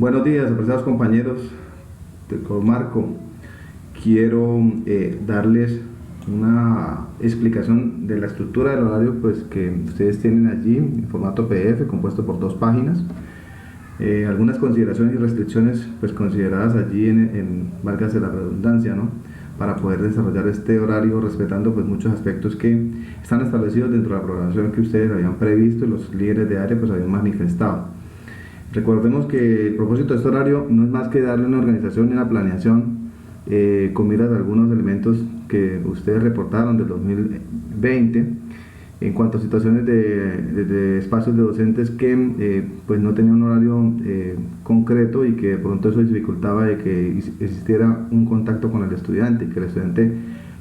Buenos días, apreciados compañeros de Comarco. Quiero darles una explicación de la estructura del horario pues, que ustedes tienen allí en formato PDF compuesto por 2 páginas. Algunas consideraciones y restricciones pues, consideradas allí válgase la redundancia, ¿no? Para poder desarrollar este horario respetando pues, muchos aspectos que están establecidos dentro de la programación que ustedes habían previsto y los líderes de área pues, habían manifestado. Recordemos que el propósito de este horario no es más que darle una organización y una planeación con miras a algunos elementos que ustedes reportaron del 2020 en cuanto a situaciones de espacios de docentes que pues no tenían un horario concreto y que de pronto eso dificultaba de que existiera un contacto con el estudiante y que el estudiante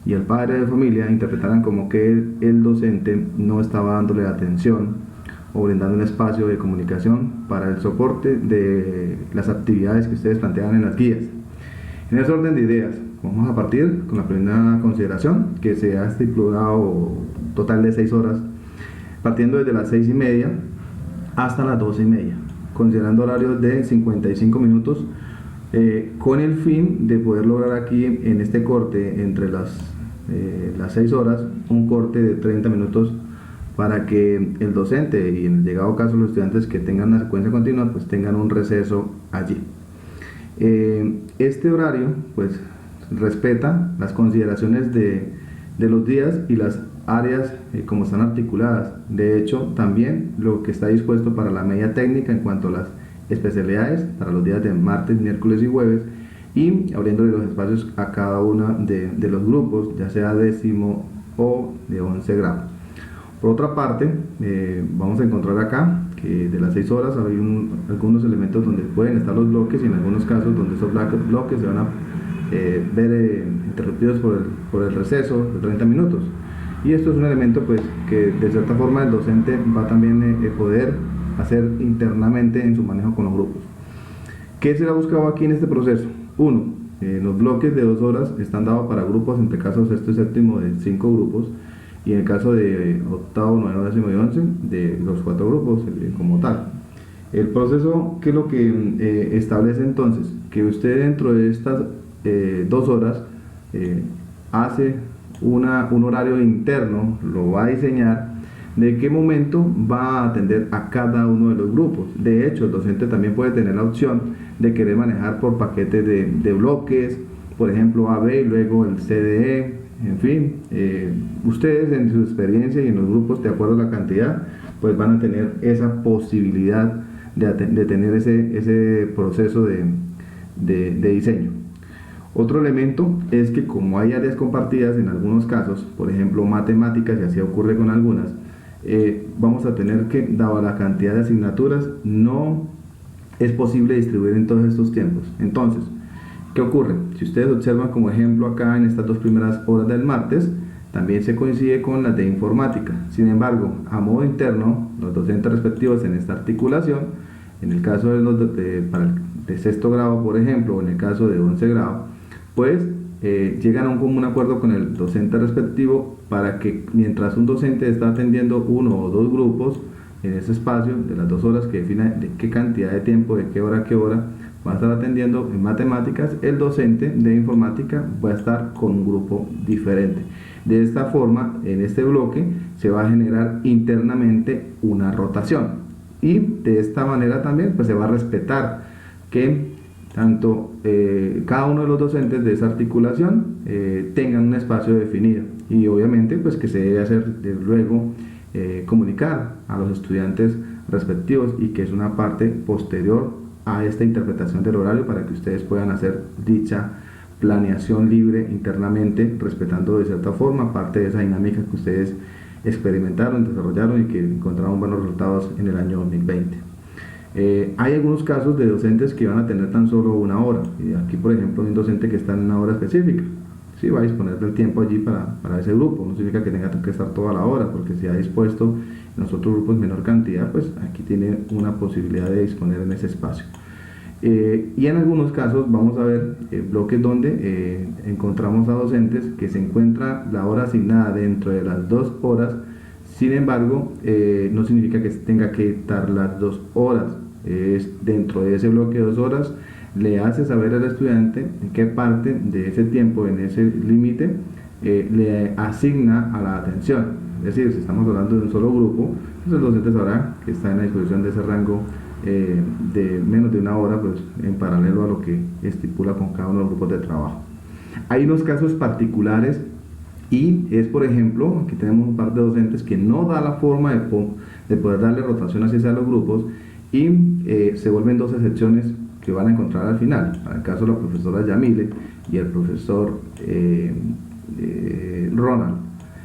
y el padre de familia interpretaran como que el docente no estaba dándole atención o brindando un espacio de comunicación para el soporte de las actividades que ustedes plantean en las guías. En ese orden de ideas, vamos a partir con la primera consideración, que se ha estipulado total de 6 horas, partiendo desde las 6:30 hasta las 12:30, considerando horarios de 55 minutos, con el fin de poder lograr aquí en este corte entre las 6 horas, un corte de 30 minutos para que el docente y en el llegado caso los estudiantes que tengan una secuencia continua pues tengan un receso allí. Este horario pues respeta las consideraciones de los días y las áreas como están articuladas. De hecho, también lo que está dispuesto para la media técnica en cuanto a las especialidades para los días de martes, miércoles y jueves, y abriéndole los espacios a cada uno de los grupos, ya sea 10º o de 11 grado. Por otra parte, vamos a encontrar acá que de las 6 horas hay algunos elementos donde pueden estar los bloques y en algunos casos donde esos bloques se van a ver interrumpidos por el receso de 30 minutos. Y esto es un elemento pues, que de cierta forma el docente va también a poder hacer internamente en su manejo con los grupos. ¿Qué se ha buscado aquí en este proceso? Uno, los bloques de 2 horas están dados para grupos, entre casos sexto y séptimo, de 5 grupos. Y en el caso de octavo, noveno, décimo y 11, de los 4 grupos como tal. El proceso, ¿qué es lo que establece entonces? Que usted dentro de estas 2 horas hace un horario interno, lo va a diseñar, de qué momento va a atender a cada uno de los grupos. De hecho, el docente también puede tener la opción de querer manejar por paquetes de bloques, por ejemplo A, B y luego el CDE. En fin, ustedes en su experiencia y en los grupos, de acuerdo a la cantidad, pues van a tener esa posibilidad de tener ese proceso de diseño. Otro elemento es que como hay áreas compartidas en algunos casos, por ejemplo matemáticas, y así ocurre con algunas, vamos a tener que, dado la cantidad de asignaturas, no es posible distribuir en todos estos tiempos. Entonces, ¿qué ocurre? Si ustedes observan como ejemplo acá en estas 2 primeras horas del martes, también se coincide con las de informática. Sin embargo, a modo interno, los docentes respectivos en esta articulación, en el caso de sexto grado, por ejemplo, o en el caso de 11 grado, pues llegan a un común acuerdo con el docente respectivo para que mientras un docente está atendiendo 1 o 2 grupos en ese espacio de las 2 horas que defina de qué cantidad de tiempo, de qué hora a qué hora, va a estar atendiendo en matemáticas, el docente de informática va a estar con un grupo diferente. De esta forma, en este bloque se va a generar internamente una rotación y de esta manera también pues, se va a respetar que tanto cada uno de los docentes de esa articulación tengan un espacio definido y obviamente pues que se debe hacer luego comunicar a los estudiantes respectivos y que es una parte posterior a esta interpretación del horario para que ustedes puedan hacer dicha planeación libre internamente, respetando de cierta forma parte de esa dinámica que ustedes experimentaron, desarrollaron y que encontraron buenos resultados en el año 2020. Hay algunos casos de docentes que van a tener tan solo 1 hora, y aquí por ejemplo hay un docente que está en 1 hora específica, sí, va a disponer del tiempo allí para ese grupo, no significa que tenga que estar toda la hora, porque si ha dispuesto en los otros grupos menor cantidad, pues aquí tiene una posibilidad de disponer en ese espacio. Y en algunos casos vamos a ver bloques donde encontramos a docentes que se encuentra la hora asignada dentro de las 2 horas. Sin embargo, no significa que tenga que estar las 2 horas, Es dentro de ese bloque de 2 horas, le hace saber al estudiante en qué parte de ese tiempo, en ese límite, le asigna a la atención. Es decir, si estamos hablando de un solo grupo, pues el docente sabrá que está en la disposición de ese rango de menos de 1 hora, pues en paralelo a lo que estipula con cada uno de los grupos de trabajo. Hay unos casos particulares y es, por ejemplo, aquí tenemos un par de docentes que no da la forma de poder darle rotación así a los grupos y se vuelven 2 excepciones que van a encontrar al final. En el caso de la profesora Yamile y el profesor Ronald.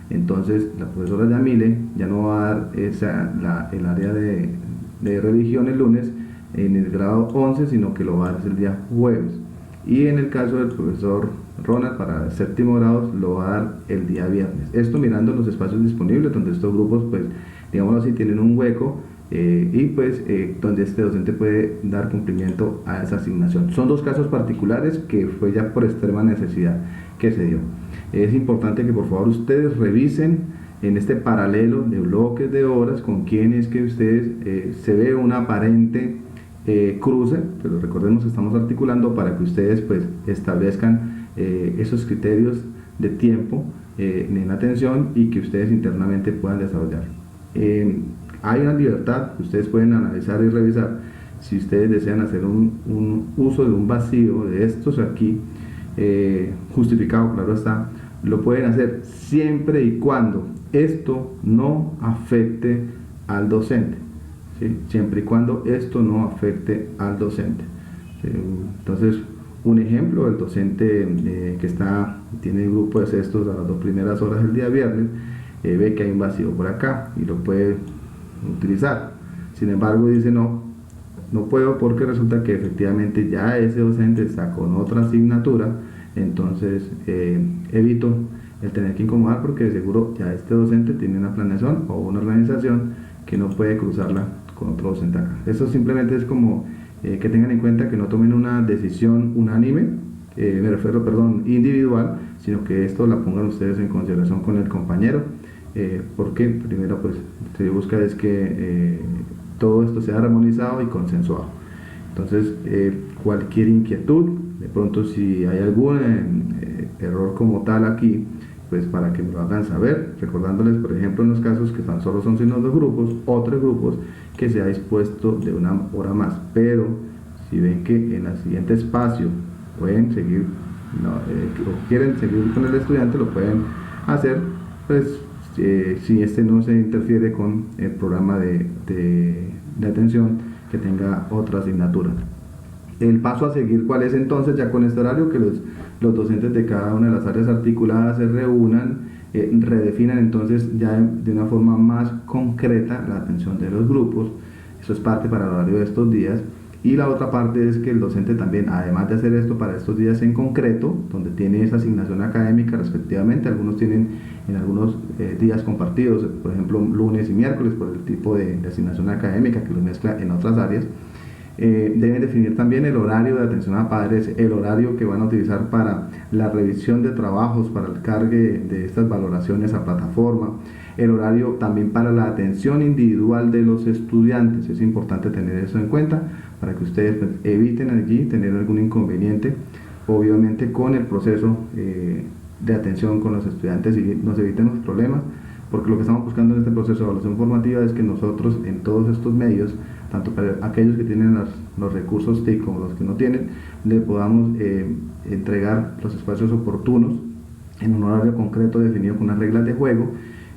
Entonces, la profesora Yamile ya no va a dar el área de religión el lunes en el grado 11, sino que lo va a dar el día jueves. Y en el caso del profesor Ronald, para el 7º grado, lo va a dar el día viernes. Esto mirando los espacios disponibles, donde estos grupos, pues, digámoslo así, tienen un hueco y pues donde este docente puede dar cumplimiento a esa asignación. Son 2 casos particulares que fue ya por extrema necesidad que se dio. Es importante que por favor ustedes revisen en este paralelo de bloques de horas con quién es que ustedes se ve una aparente cruce, pero recordemos que estamos articulando para que ustedes pues establezcan esos criterios de tiempo en atención y que ustedes internamente puedan desarrollar. Hay una libertad que ustedes pueden analizar y revisar si ustedes desean hacer un uso de un vacío de estos aquí, justificado, claro está, lo pueden hacer siempre y cuando esto no afecte al docente, ¿sí? Siempre y cuando esto no afecte al docente. ¿Sí? Entonces, un ejemplo, el docente que tiene el grupo de sextos a las 2 primeras horas del día viernes, ve que hay un vacío por acá y lo puede utilizar. Sin embargo, dice no puedo porque resulta que efectivamente ya ese docente está con otra asignatura, entonces evito el tener que incomodar porque de seguro ya este docente tiene una planeación o una organización que no puede cruzarla con otro docente acá. Eso simplemente es como que tengan en cuenta que no tomen una decisión unánime, me refiero, perdón, individual, sino que esto la pongan ustedes en consideración con el compañero, porque primero pues se busca es que todo esto sea armonizado y consensuado. Entonces, cualquier inquietud, de pronto si hay algún error como tal aquí, pues para que me lo hagan saber, recordándoles, por ejemplo, en los casos que tan solo son sino 2 grupos o 3 grupos, que se ha dispuesto de 1 hora más. Pero si ven que en el siguiente espacio pueden seguir, o quieren seguir con el estudiante, lo pueden hacer, pues si este no se interfiere con el programa de atención que tenga otra asignatura. El paso a seguir, ¿cuál es entonces ya con este horario? Que los docentes de cada una de las áreas articuladas se reúnan, redefinan entonces ya de una forma más concreta la atención de los grupos. Eso es parte para el horario de estos días. Y la otra parte es que el docente también, además de hacer esto para estos días en concreto, donde tiene esa asignación académica respectivamente, algunos tienen en algunos días compartidos, por ejemplo lunes y miércoles por el tipo de asignación académica que los mezcla en otras áreas, deben definir también el horario de atención a padres, el horario que van a utilizar para la revisión de trabajos, para el cargue de estas valoraciones a plataforma, el horario también para la atención individual de los estudiantes. Es importante tener eso en cuenta para que ustedes pues, eviten allí tener algún inconveniente, obviamente con el proceso de atención con los estudiantes y nos evitemos problemas, porque lo que estamos buscando en este proceso de evaluación formativa es que nosotros en todos estos medios, tanto para aquellos que tienen los recursos TIC como los que no tienen, le podamos entregar los espacios oportunos en un horario concreto definido con unas reglas de juego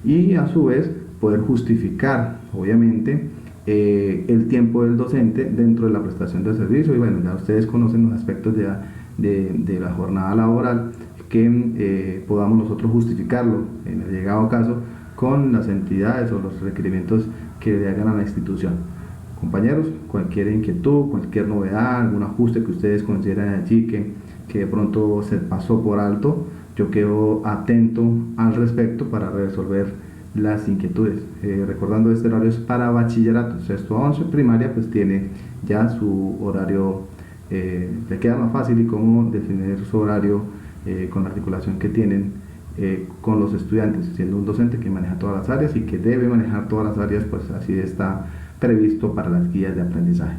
y a su vez poder justificar obviamente el tiempo del docente dentro de la prestación del servicio. Y bueno, ya ustedes conocen los aspectos de la jornada laboral que podamos nosotros justificarlo en el llegado caso con las entidades o los requerimientos que le hagan a la institución. Compañeros, cualquier inquietud, cualquier novedad, algún ajuste que ustedes consideren allí que de pronto se pasó por alto, yo quedo atento al respecto para resolver las inquietudes. Recordando, este horario es para bachillerato, sexto a 11, primaria pues tiene ya su horario, le queda más fácil y cómo definir su horario con la articulación que tienen con los estudiantes, siendo un docente que maneja todas las áreas y que debe manejar todas las áreas, pues así está previsto para las guías de aprendizaje.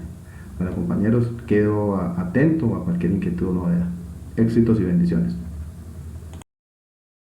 Bueno, compañeros, quedo atento a cualquier inquietud o novedad. Éxitos y bendiciones.